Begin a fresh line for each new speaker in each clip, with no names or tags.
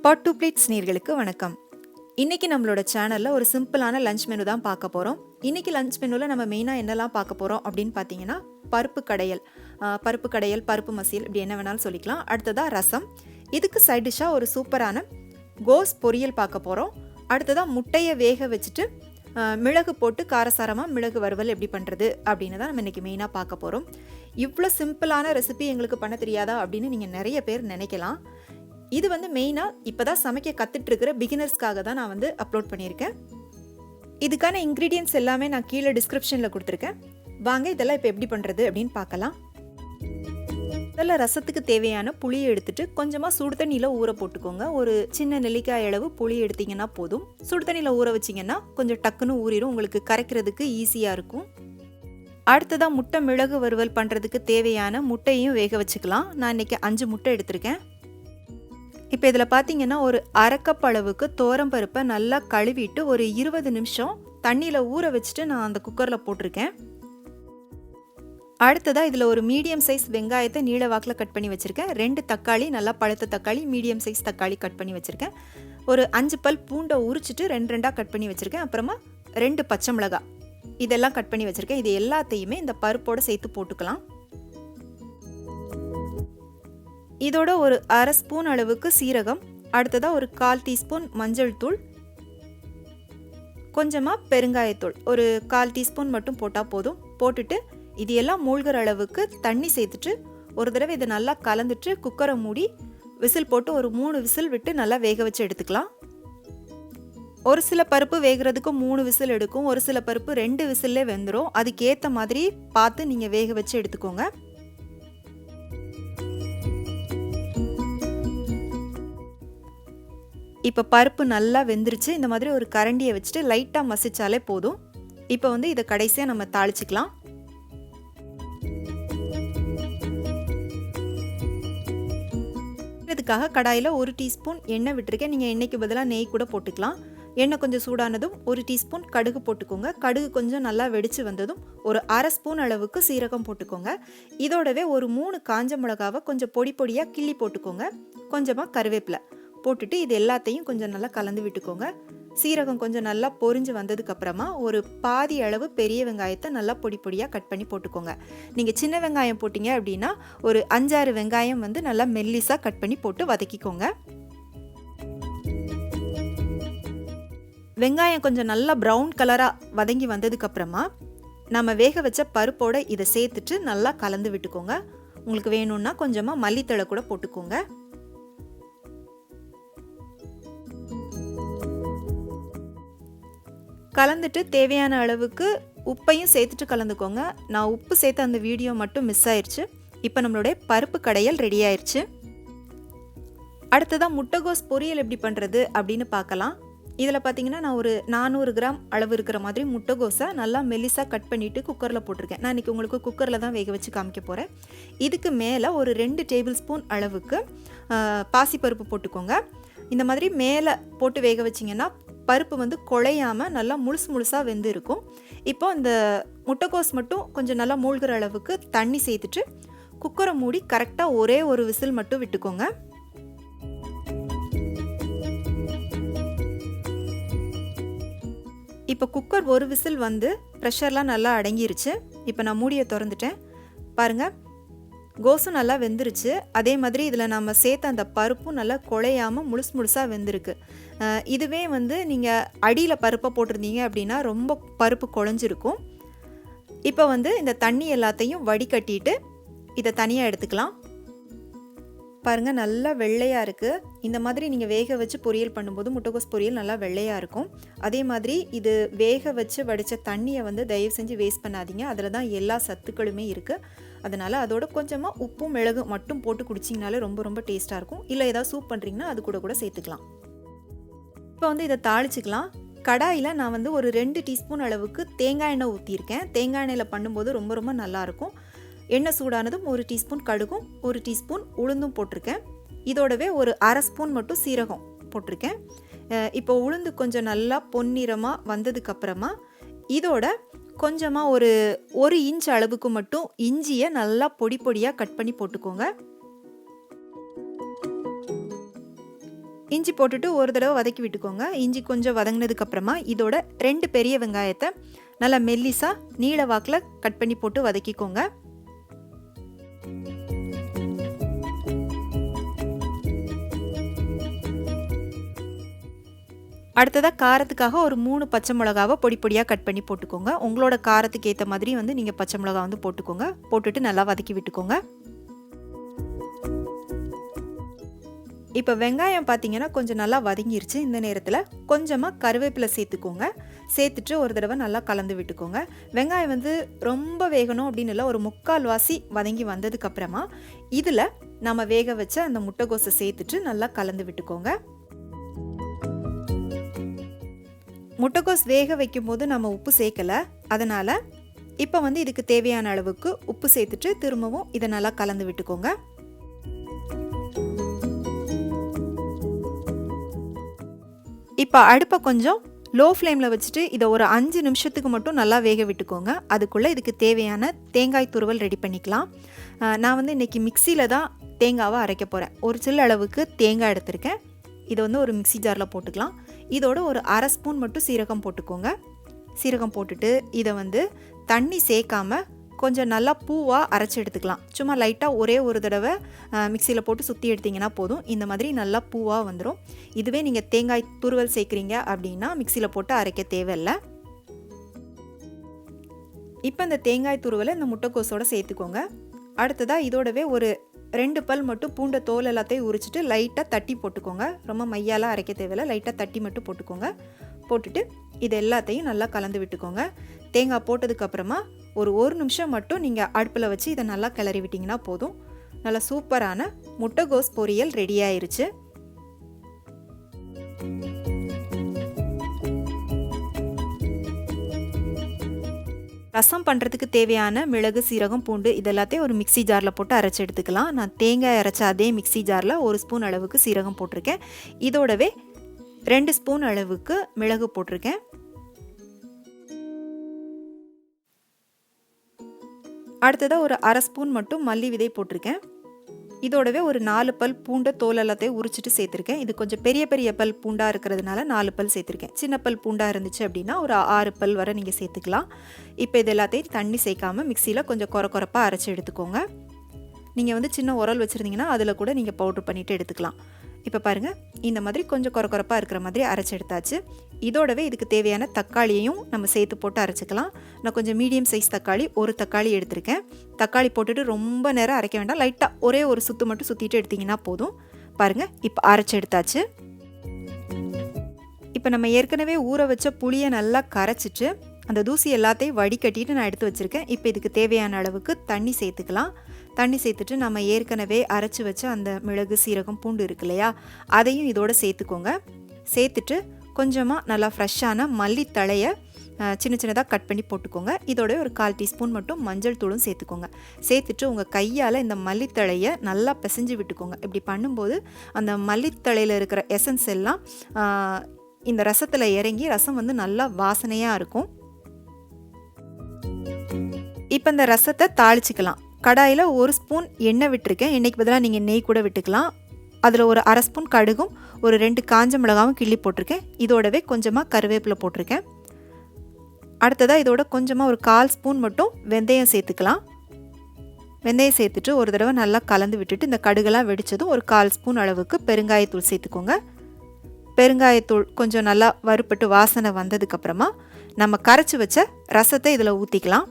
Pottoplates நேயர்களுக்கு வணக்கம். இன்னைக்கு நம்மளோட சேனல்ல ஒரு சிம்பிளான லஞ்ச் மெனு தான் பார்க்க போறோம். இன்னைக்கு லஞ்ச் மெனுல நம்ம மெயினா என்னலாம் பார்க்க போறோம் அப்படின்னு பார்த்தீங்கன்னா, பருப்பு கடையல். பருப்பு கடையல், பருப்பு மசியல் இப்படி என்ன வேணாலும் சொல்லிக்கலாம். அடுத்ததா ரசம். இதுக்கு சைட் டிஷ்ஷா ஒரு சூப்பரான கோஸ் பொரியல் பார்க்க போறோம். அடுத்ததா முட்டைய வேக வச்சுட்டு மிளகு போட்டு காரசாரமாக மிளகு வறுவல் எப்படி பண்ணுறது அப்படின்னு தான் நம்ம இன்றைக்கி மெயினாக பார்க்க போகிறோம். இவ்வளோ சிம்பிளான ரெசிபி எங்களுக்கு பண்ண தெரியாதா அப்படின்னு நீங்கள் நிறைய பேர் நினைக்கலாம். இது வந்து மெயினாக இப்போ தான் சமைக்க கற்றுட்ருக்கிற பிகினர்ஸ்க்காக தான் நான் வந்து அப்லோட் பண்ணியிருக்கேன். இதுக்கான இன்க்ரீடியன்ட்ஸ் எல்லாமே நான் கீழே டிஸ்கிரிப்ஷனில் கொடுத்துருக்கேன். வாங்க இதெல்லாம் இப்போ எப்படி பண்ணுறது அப்படின்னு பார்க்கலாம். முதல்ல ரசத்துக்கு தேவையான புளியை எடுத்துட்டு கொஞ்சமாக சுடு தண்ணியில் ஊற போட்டுக்கோங்க. ஒரு சின்ன நெல்லிக்காய் அளவு புளி எடுத்திங்கன்னா போதும். சுடு தண்ணியில் ஊற வச்சிங்கன்னா கொஞ்சம் டக்குன்னு ஊறிடும், உங்களுக்கு கரைக்கிறதுக்கு ஈஸியாக இருக்கும். அடுத்ததாக முட்டை மிளகு வறுவல் பண்ணுறதுக்கு தேவையான முட்டையும் வேக வச்சுக்கலாம். நான் இன்றைக்கி 5 முட்டை எடுத்திருக்கேன். இப்போ இதில் பார்த்தீங்கன்னா ஒரு அரை கப் அளவுக்கு பருப்பை நல்லா கழுவிட்டு ஒரு 20 நிமிஷம் தண்ணியில் ஊற வச்சுட்டு நான் அந்த குக்கரில் போட்டிருக்கேன். அடுத்ததாக இதில் ஒரு மீடியம் சைஸ் வெங்காயத்தை நீள வாக்கில் கட் பண்ணி வச்சுருக்கேன். 2 தக்காளி, நல்லா பழுத்த தக்காளி, மீடியம் சைஸ் தக்காளி கட் பண்ணி வச்சுருக்கேன். ஒரு 5 பல் பூண்டை உரிச்சிட்டு 2 கட் பண்ணி வச்சுருக்கேன். அப்புறமா 2 பச்சை மிளகாய் இதெல்லாம் கட் பண்ணி வச்சுருக்கேன். இது எல்லாத்தையுமே இந்த பருப்போடு சேர்த்து போட்டுக்கலாம். இதோட ஒரு அரை ஸ்பூன் அளவுக்கு சீரகம், அடுத்ததாக ஒரு 1/4 டீஸ்பூன் மஞ்சள் தூள், கொஞ்சமாக பெருங்காயத்தூள் ஒரு 1/4 டீஸ்பூன் மட்டும் போட்டால் போதும். போட்டுட்டு இது எல்லாம் மூழ்கிற அளவுக்கு தண்ணி சேர்த்துட்டு ஒரு தடவை இதை நல்லா கலந்துட்டு குக்கரை மூடி விசில் போட்டு ஒரு 3 விசில் விட்டு நல்லா வேக வச்சு எடுத்துக்கலாம். ஒரு சில பருப்பு வேகிறதுக்கு 3 விசில் எடுக்கும், ஒரு சில பருப்பு 2 விசில்லே வெந்துடும். அதுக்கேற்ற மாதிரி பார்த்து நீங்கள் வேக வச்சு எடுத்துக்கோங்க. இப்போ பருப்பு நல்லா வெந்துருச்சு. இந்த மாதிரி ஒரு கரண்டியை வச்சுட்டு லைட்டாக மசிச்சாலே போதும். இப்போ வந்து இதை கடைசியாக நம்ம தாளிச்சிக்கலாம். இதுக்காக கடாயில் 1 டீஸ்பூன் எண்ணெய் விட்டுருக்கேன். நீங்கள் எண்ணெய்க்கு பதிலாக நெய் கூட போட்டுக்கலாம். எண்ணெய் கொஞ்சம் சூடானதும் 1 டீஸ்பூன் கடுகு போட்டுக்கோங்க. கடுகு கொஞ்சம் நல்லா வெடித்து வந்ததும் ஒரு அரை ஸ்பூன் அளவுக்கு சீரகம் போட்டுக்கோங்க. இதோடவே ஒரு 3 காஞ்ச மிளகாவை கொஞ்சம் பொடி பொடியாக கிள்ளி போட்டுக்கோங்க. கொஞ்சமாக கருவேப்பிலை போட்டுட்டு இது எல்லாத்தையும் கொஞ்சம் நல்லா கலந்து விட்டுக்கோங்க. சீரகம் கொஞ்சம் நல்லா பொரிஞ்சு வந்ததுக்கப்புறமா ஒரு பாதி அளவு பெரிய வெங்காயத்தை நல்லா பொடி பொடியாக கட் பண்ணி போட்டுக்கோங்க. நீங்கள் சின்ன வெங்காயம் போட்டிங்க அப்படின்னா ஒரு 5-6 வெங்காயம் வந்து நல்லா மெல்லிஸாக கட் பண்ணி போட்டு வதக்கிக்கோங்க. வெங்காயம் கொஞ்சம் நல்லா ப்ரௌன் கலராக வதங்கி வந்ததுக்கப்புறமா நம்ம வேக வச்ச பருப்போட இதை சேர்த்துட்டு நல்லா கலந்து விட்டுக்கோங்க. உங்களுக்கு வேணும்னா கொஞ்சமாக மல்லித்தழை கூட போட்டுக்கோங்க. கலந்துட்டு தேவையான அளவுக்கு உப்பையும் சேர்த்துட்டு கலந்துக்கோங்க. நான் உப்பு சேர்த்து அந்த வீடியோ மட்டும் மிஸ் ஆயிடுச்சு. இப்போ நம்மளுடைய பருப்பு கடையல் ரெடி ஆயிடுச்சு. அடுத்ததாக முட்டைகோஸ் பொரியல் எப்படி பண்ணுறது அப்படின்னு பார்க்கலாம். இதில் பார்த்தீங்கன்னா நான் ஒரு 400 கிராம் அளவு இருக்கிற மாதிரி முட்டைகோஸை நல்லா மெல்லிஸாக கட் பண்ணிவிட்டு குக்கரில் போட்டிருக்கேன். நான் இன்றைக்கி உங்களுக்கு குக்கரில் தான் வேக வச்சு காமிக்க போகிறேன். இதுக்கு மேலே ஒரு 2 டேபிள் ஸ்பூன் அளவுக்கு பாசிப்பருப்பு போட்டுக்கோங்க. இந்த மாதிரி மேலே போட்டு வேக வச்சிங்கன்னா பருப்பு வந்து குழையாமல் நல்லா முழுசாக வெந்து இருக்கும். இப்போ இந்த முட்டைக்கோஸ் மட்டும் கொஞ்சம் நல்லா மூழ்கிற அளவுக்கு தண்ணி சேர்த்துட்டு குக்கரை மூடி கரெக்டாக ஒரே ஒரு விசில் மட்டும் விட்டுக்கோங்க. இப்போ குக்கர் ஒரு விசில் வந்து ப்ரெஷர்லாம் நல்லா அடங்கிருச்சு. இப்போ நான் மூடியை திறந்துட்டேன். பாருங்கள், கோஸும் நல்லா வெந்துருச்சு. அதே மாதிரி இதில் நம்ம சேர்த்த அந்த பருப்பும் நல்லா குழையாமல் முழுசாக வெந்திருக்கு. இதுவே வந்து நீங்கள் அடியில் பருப்பை போட்டிருந்தீங்க அப்படின்னா ரொம்ப பருப்பு குழஞ்சிருக்கும். இப்போ வந்து இந்த தண்ணி எல்லாத்தையும் வடிகட்டிட்டு இதை தனியாக எடுத்துக்கலாம். பாருங்கள், நல்லா வெள்ளையாக இருக்குது. இந்த மாதிரி நீங்கள் வேக வச்சு பொரியல் பண்ணும்போது முட்டைகோஸ் பொரியல் நல்லா வெள்ளையாக இருக்கும். அதே மாதிரி இது வேக வச்சு வடித்த தண்ணியை வந்து தயவு செஞ்சு வேஸ்ட் பண்ணாதீங்க. அதில் தான் எல்லா சத்துக்களுமே இருக்குது. அதனால் அதோட கொஞ்சமாக உப்பும் மிளகு மட்டும் போட்டு குடிச்சிங்கனாலே ரொம்ப டேஸ்ட்டாக இருக்கும். இல்லை ஏதாவது சூப் பண்ணுறீங்கன்னா அது கூட சேர்த்துக்கலாம். இப்போ வந்து இதை தாளிச்சிக்கலாம். கடாயில் நான் வந்து ஒரு 2 டீஸ்பூன் அளவுக்கு தேங்காய் எண்ணெய் ஊற்றியிருக்கேன். தேங்காய் எண்ணெயில் பண்ணும்போது ரொம்ப நல்லாயிருக்கும். எண்ணெய் சூடானதும் 1 டீஸ்பூன் கடுகும் 1 டீஸ்பூன் உளுந்தும் போட்டிருக்கேன். இதோடவே ஒரு அரை ஸ்பூன் மட்டும் சீரகம் போட்டிருக்கேன். இப்போ உளுந்து கொஞ்சம் நல்லா பொன்னிறமாக வந்ததுக்கப்புறமா இதோட கொஞ்சமாக ஒரு 1 இன்ச் அளவுக்கு மட்டும் இஞ்சியை நல்லா பொடியாக கட் பண்ணி போட்டுக்கோங்க. இஞ்சி போட்டுட்டு ஒரு தடவை வதக்கி விட்டுக்கோங்க. இஞ்சி கொஞ்சம் வதங்கினதுக்கப்புறமா இதோட 2 பெரிய வெங்காயத்தை நல்லா மெல்லிசாக நீள வாக்கில் கட் பண்ணி போட்டு வதக்கிக்கோங்க. அடுத்ததாக காரத்துக்காக ஒரு 3 பச்சை மிளகாவை பொடி பொடியாக கட் பண்ணி போட்டுக்கோங்க. உங்களோட காரத்துக்கு ஏற்ற மாதிரி வந்து நீங்கள் பச்சை மிளகா வந்து போட்டுக்கோங்க. போட்டுட்டு நல்லா வதக்கி விட்டுக்கோங்க. இப்போ வெங்காயம் பார்த்தீங்கன்னா கொஞ்சம் நல்லா வதங்கிருச்சு. இந்த நேரத்தில் கொஞ்சமாக கருவேப்பிலை சேர்த்துக்கோங்க. சேர்த்துட்டு ஒரு தடவை நல்லா கலந்து விட்டுக்கோங்க. வெங்காயம் வந்து ரொம்ப வேகணும் அப்படின்னு இல்லை, ஒரு 3/4 வாசி வதங்கி வந்ததுக்கப்புறமா இதில் நம்ம வேக வச்ச அந்த முட்டைகோஸை சேர்த்துட்டு நல்லா கலந்து விட்டுக்கோங்க. முட்டைகோஸ் வேக வைக்கும்போது நம்ம உப்பு சேர்க்கலை, அதனால் இப்போ வந்து இதுக்கு தேவையான அளவுக்கு உப்பு சேர்த்துட்டு திரும்பவும் இதை நல்லா கலந்து விட்டுக்கோங்க. இப்போ அடுப்பை கொஞ்சம் லோ ஃப்ளேமில் வச்சுட்டு இதை ஒரு 5 நிமிஷத்துக்கு மட்டும் நல்லா வேக விட்டுக்கோங்க. அதுக்குள்ளே இதுக்கு தேவையான தேங்காய் துருவல் ரெடி பண்ணிக்கலாம். நான் வந்து இன்றைக்கி மிக்சியில் தான் தேங்காவை அரைக்க போகிறேன். ஒரு சில அளவுக்கு தேங்காய் எடுத்திருக்கேன். இதை வந்து ஒரு மிக்சி ஜாரில் போட்டுக்கலாம். இதோட ஒரு 1/2 ஸ்பூன் மட்டும் சீரகம் போட்டுக்கோங்க. சீரகம் போட்டுட்டு இதை வந்து தண்ணி சேர்க்காமல் கொஞ்சம் நல்லா பூவாக அரைச்சி எடுத்துக்கலாம். சும்மா லைட்டாக ஒரே ஒரு தடவை மிக்சியில் போட்டு சுற்றி எடுத்திங்கன்னா போதும். இந்த மாதிரி நல்லா பூவாக வந்துடும். இதுவே நீங்கள் தேங்காய் துருவல் சேர்க்குறீங்க அப்படின்னா மிக்சியில் போட்டு அரைக்க தேவையில்லை. இப்போ இந்த தேங்காய் துருவலை இந்த முட்டைக்கோஸோடு சேர்த்துக்கோங்க. அடுத்ததாக இதோடவே ஒரு 2 பல் மட்டும் பூண்டை தோல் எல்லாத்தையும் உரிச்சிட்டு லைட்டாக தட்டி போட்டுக்கோங்க. ரொம்ப மையாலாம் அரைக்க தேவையில்லை, லைட்டாக தட்டி மட்டும் போட்டுக்கோங்க. போட்டுட்டு இது எல்லாத்தையும் நல்லா கலந்து விட்டுக்கோங்க. தேங்காய் போட்டதுக்கப்புறமா ஒரு நிமிஷம் மட்டும் நீங்கள் அடுப்பில் வச்சு இதை நல்லா கிளறி விட்டிங்கன்னா போதும். நல்லா சூப்பரான முட்டைகோஸ் பொரியல் ரெடி ஆயிருச்சு. ரசம் பண்ணுறதுக்கு தேவையான மிளகு, சீரகம், பூண்டு இதெல்லாத்தையும் ஒரு மிக்சி ஜாரில் போட்டு அரைச்சி எடுத்துக்கலாம். நான் தேங்காய் அரைச்ச அதே மிக்சி ஜாரில் 1 ஸ்பூன் அளவுக்கு சீரகம் போட்டிருக்கேன். இதோடவே 2 ஸ்பூன் அளவுக்கு மிளகு போட்டிருக்கேன். அடுத்ததாக ஒரு 1/2 ஸ்பூன் மட்டும் மல்லி விதை போட்டிருக்கேன். இதோடவே ஒரு 4 பல் பூண்டை தோல் எல்லாத்தையும் உரிச்சிட்டு சேர்த்துருக்கேன். இது கொஞ்சம் பெரிய பெரிய பல் பூண்டாக இருக்கிறதுனால 4 பல் சேர்த்துருக்கேன். சின்ன பல் பூண்டாக இருந்துச்சு அப்படின்னா ஒரு 6 பல் வரை நீங்கள் சேர்த்துக்கலாம். இப்போ இது எல்லாத்தையும் தண்ணி சேர்க்காமல் மிக்சியில் கொஞ்சம் கொரப்பாக அரைச்சி எடுத்துக்கோங்க. நீங்கள் வந்து சின்ன உரல் வச்சுருந்தீங்கன்னா அதில் கூட நீங்கள் பவுட்ரு பண்ணிவிட்டு எடுத்துக்கலாம். இப்போ பாருங்கள், இந்த மாதிரி கொஞ்சம் கொரப்பாக இருக்கிற மாதிரி அரைச்சி எடுத்தாச்சு. இதோடவே இதுக்கு தேவையான தக்காளியையும் நம்ம சேர்த்து போட்டு அரைச்சிக்கலாம். நான் கொஞ்சம் மீடியம் சைஸ் தக்காளி, ஒரு தக்காளி எடுத்திருக்கேன். தக்காளி போட்டுட்டு ரொம்ப நேரம் அரைக்க வேண்டாம், லைட்டாக ஒரே ஒரு சுற்று மட்டும் சுற்றிட்டு எடுத்திங்கன்னா போதும். பாருங்கள், இப்போ அரைச்சி எடுத்தாச்சு. இப்போ நம்ம ஏற்கனவே ஊற வச்ச புளியை நல்லா கரைச்சிட்டு அந்த தூசி எல்லாத்தையும் வடிகட்டிட்டு நான் எடுத்து வச்சுருக்கேன். இப்போ இதுக்கு தேவையான அளவுக்கு தண்ணி சேர்த்துக்கலாம். தண்ணி சேர்த்துட்டு நம்ம ஏற்கனவே அரைச்சி வச்ச அந்த மிளகு, சீரகம், பூண்டு இருக்கு இல்லையா, அதையும் இதோட சேர்த்துக்கோங்க. சேர்த்துட்டு கொஞ்சமாக நல்லா ஃப்ரெஷ்ஷான மல்லித்தழையை சின்ன சின்னதாக கட் பண்ணி போட்டுக்கோங்க. இதோட ஒரு 1/4 டீஸ்பூன் மட்டும் மஞ்சள் தூளும் சேர்த்துக்கோங்க. சேர்த்துட்டு உங்கள் கையால் இந்த மல்லித்தழையை நல்லா பிசைஞ்சு விட்டுக்கோங்க. இப்படி பண்ணும்போது அந்த மல்லித்தழையில் இருக்கிற எசன்ஸ் எல்லாம் இந்த ரசத்தில் இறங்கி ரசம் வந்து நல்லா வாசனையாக இருக்கும். இப்போ இந்த ரசத்தை தாளிச்சிக்கலாம். கடாயில் 1 ஸ்பூன் எண்ணெய் விட்டுருக்கேன். எண்ணெய்க்கு பதிலாக நீங்கள் நெய் கூட விட்டுக்கலாம். அதில் ஒரு 1/2 ஸ்பூன் கடுகும் ஒரு 2 காஞ்ச மிளகாவும் கிள்ளி போட்டிருக்கேன். இதோடவே கொஞ்சமாக கருவேப்பிலை போட்டிருக்கேன். அடுத்ததாக இதோட கொஞ்சமாக ஒரு 1/4 ஸ்பூன் மட்டும் வெந்தயம் சேர்த்துக்கலாம். வெந்தயம் சேர்த்துட்டு ஒரு தடவை நல்லா கலந்து விட்டுட்டு இந்த கடுகெல்லாம் வெடித்ததும் ஒரு 1/4 ஸ்பூன் அளவுக்கு பெருங்காயத்தூள் சேர்த்துக்கோங்க. பெருங்காயத்தூள் கொஞ்சம் நல்லா வறுப்பட்டு வாசனை வந்ததுக்கப்புறமா நம்ம கரைச்சி வச்ச ரசத்தை இதில் ஊற்றிக்கலாம்.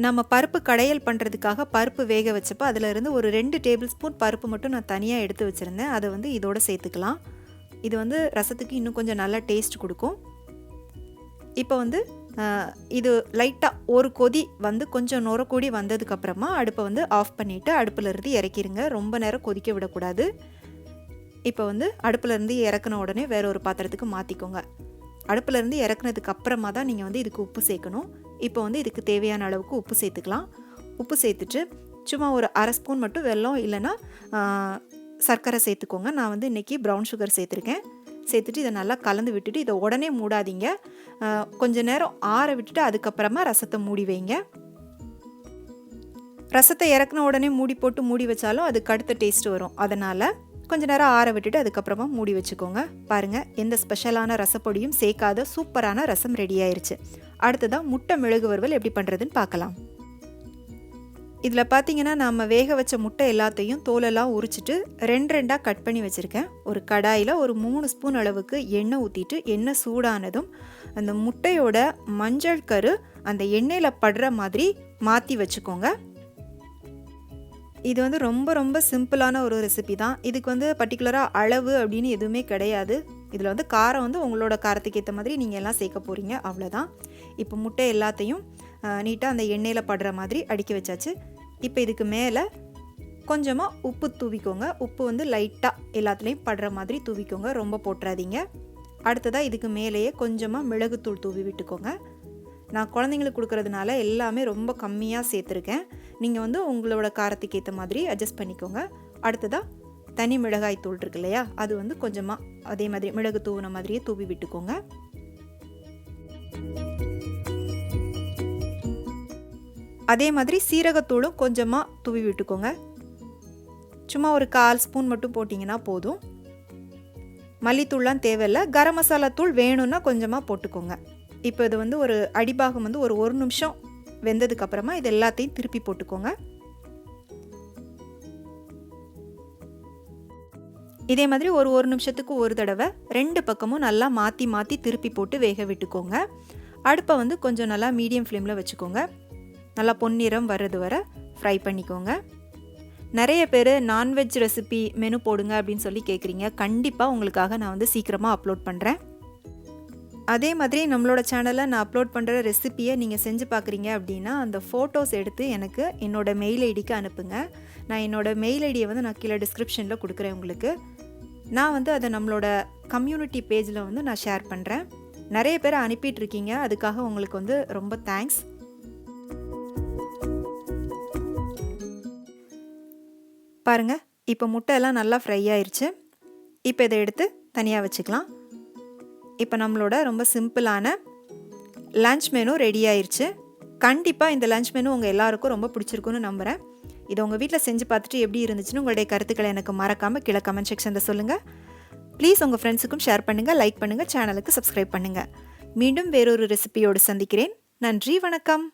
நம்ம பருப்பு கடையல் பண்ணுறதுக்காக பருப்பு வேக வச்சப்போ அதிலிருந்து ஒரு 2 டேபிள் ஸ்பூன் பருப்பு மட்டும் நான் தனியாக எடுத்து வச்சுருந்தேன். அதை வந்து இதோட சேர்த்துக்கலாம். இது வந்து ரசத்துக்கு இன்னும் கொஞ்சம் நல்லா டேஸ்ட் கொடுக்கும். இப்போ வந்து இது லைட்டாக ஒரு கொதி வந்து கொஞ்சம் நுரக்கூடி வந்ததுக்கப்புறமா அடுப்பை வந்து ஆஃப் பண்ணிவிட்டு அடுப்பிலேருந்து இறக்கிடுங்க. ரொம்ப நேரம் கொதிக்க விடக்கூடாது. இப்போ வந்து அடுப்பிலேருந்து இறக்குன உடனே வேற ஒரு பாத்திரத்துக்கு மாற்றிக்கோங்க. அடுப்பிலேருந்து இறக்குனதுக்கு அப்புறமா தான் நீங்கள் வந்து இதுக்கு உப்பு சேர்க்கணும். இப்போ வந்து இதுக்கு தேவையான அளவுக்கு உப்பு சேர்த்துக்கலாம். உப்பு சேர்த்துட்டு சும்மா ஒரு 1/2 ஸ்பூன் மட்டும் வெல்லம் இல்லைன்னா சர்க்கரை சேர்த்துக்கோங்க. நான் வந்து இன்றைக்கி ப்ரௌன் சுகர் சேர்த்துருக்கேன். சேர்த்துட்டு இதை நல்லா கலந்து விட்டுட்டு இதை உடனே மூடாதீங்க. கொஞ்சம் நேரம் ஆற விட்டுட்டு அதுக்கப்புறமா ரசத்தை மூடி வைங்க. ரசத்தை இறக்குன உடனே மூடி போட்டு மூடி வச்சாலும் அதுக்கு அடுத்த டேஸ்ட் வரும். அதனால் கொஞ்ச நேரம் ஆற விட்டுட்டு அதுக்கப்புறமா மூடி வச்சுக்கோங்க. பாருங்கள், எந்த ஸ்பெஷலான ரசப்பொடியும் சேர்க்காத சூப்பரான ரசம் ரெடி ஆயிடுச்சு. அடுத்ததான் முட்டை மிளகு வறுவல் எப்படி பண்ணுறதுன்னு பார்க்கலாம். இதில் பார்த்தீங்கன்னா நம்ம வேக வச்ச முட்டை எல்லாத்தையும் தோலெல்லாம் உரிச்சிட்டு ரெண்டாக கட் பண்ணி வச்சுருக்கேன். ஒரு கடாயில் ஒரு 3 ஸ்பூன் அளவுக்கு எண்ணெய் ஊற்றிட்டு எண்ணெய் சூடானதும் அந்த முட்டையோட மஞ்சள் கரு அந்த எண்ணெயில் படுற மாதிரி மாற்றி வச்சுக்கோங்க. இது வந்து ரொம்ப ரொம்ப சிம்பிளான ஒரு ரெசிபி தான். இதுக்கு பர்டிகுலராக அளவு அப்படின்னு எதுவுமே கிடையாது. இதில் காரம் உங்களோட காரத்துக்கு ஏற்ற மாதிரி நீங்கள் எல்லாம் சேர்க்க போகிறீங்க, அவ்வளோதான். இப்போ முட்டை எல்லாத்தையும் நீட்டாக அந்த எண்ணெயில் படுற மாதிரி அடுக்கி வச்சாச்சு. இப்போ இதுக்கு மேலே கொஞ்சமாக உப்பு தூவிக்கோங்க. உப்பு லைட்டாக எல்லாத்துலேயும் படுற மாதிரி தூவிக்கோங்க, ரொம்ப போட்டுறாதீங்க. அடுத்ததாக இதுக்கு மேலேயே கொஞ்சமாக மிளகுத்தூள் தூவி விட்டுக்கோங்க. நான் குழந்தைங்களுக்கு கொடுக்கறதுனால எல்லாமே ரொம்ப கம்மியாக சேர்த்துருக்கேன். நீங்கள் உங்களோட காரத்துக்கு ஏற்ற மாதிரி அட்ஜஸ்ட் பண்ணிக்கோங்க. அடுத்ததாக தனி மிளகாய் தூள் இருக்கு இல்லையா, அது கொஞ்சமாக அதே மாதிரி மிளகு தூவின மாதிரியே தூவி விட்டுக்கோங்க. அதே மாதிரி சீரகத்தூளும் கொஞ்சமாக தூவி விட்டுக்கோங்க. சும்மா ஒரு 1/4 ஸ்பூன் மட்டும் போட்டிங்கன்னா போதும். மல்லித்தூள்லாம் தேவையில்லை. கரம் மசாலா தூள் வேணும்னா கொஞ்சமாக போட்டுக்கோங்க. இப்போ இது ஒரு அடிபாகம் ஒரு நிமிஷம் வெந்ததுக்கப்புறமா இது எல்லாத்தையும் திருப்பி போட்டுக்கோங்க. இதே மாதிரி ஒரு நிமிஷத்துக்கு ஒரு தடவை 2 பக்கமும் நல்லா மாற்றி மாற்றி திருப்பி போட்டு வேக விட்டுக்கோங்க. அடுப்பை கொஞ்சம் நல்லா மீடியம் ஃப்ளேமில் வச்சுக்கோங்க. நல்லா பொன்னிறம் வர்றது வரை ஃப்ரை பண்ணிக்கோங்க. நிறைய பேர் நான்வெஜ் ரெசிபி மெனு போடுங்க அப்படின்னு சொல்லி கேட்குறீங்க. கண்டிப்பாக உங்களுக்காக நான் சீக்கிரமாக அப்லோட் பண்ணுறேன். அதே மாதிரி நம்மளோட சேனலில் நான் அப்லோட் பண்ணுற ரெசிப்பியை நீங்கள் செஞ்சு பார்க்குறீங்க அப்படின்னா அந்த ஃபோட்டோஸ் எடுத்து எனக்கு என்னோடய மெயில் ஐடிக்கு அனுப்புங்க. நான் என்னோடய மெயில் ஐடியை நான் கீழே டிஸ்கிரிப்ஷனில் கொடுக்குறேன் உங்களுக்கு. நான் அதை நம்மளோட கம்யூனிட்டி பேஜில் நான் ஷேர் பண்ணுறேன். நிறைய பேர் அனுப்பிட்டுருக்கீங்க, அதுக்காக உங்களுக்கு ரொம்ப தேங்க்ஸ். பாருங்கள், இப்போ முட்டை எல்லாம் நல்லா ஃப்ரை ஆயிடுச்சு. இப்போ இதை எடுத்து தனியாக வச்சுக்கலாம். இப்போ நம்மளோட ரொம்ப சிம்பிளான லன்ச் மெனு ரெடி ஆயிடுச்சு. கண்டிப்பாக இந்த லன்ச் மெனு உங்கள் எல்லாருக்கும் ரொம்ப பிடிச்சிருக்குன்னு நம்புகிறேன். இதை உங்கள் வீட்டில் செஞ்சு பார்த்துட்டு எப்படி இருந்துச்சுன்னு உங்களுடைய கருத்துக்களை எனக்கு மறக்காமல் கீழே கமெண்ட் செக்ஷனில் சொல்லுங்கள். ப்ளீஸ் உங்கள் ஃப்ரெண்ட்ஸுக்கும் ஷேர் பண்ணுங்கள், லைக் பண்ணுங்கள், சேனலுக்கு சப்ஸ்கிரைப் பண்ணுங்கள். மீண்டும் வேறொரு ரெசிபியோடு சந்திக்கிறேன். நன்றி, வணக்கம்.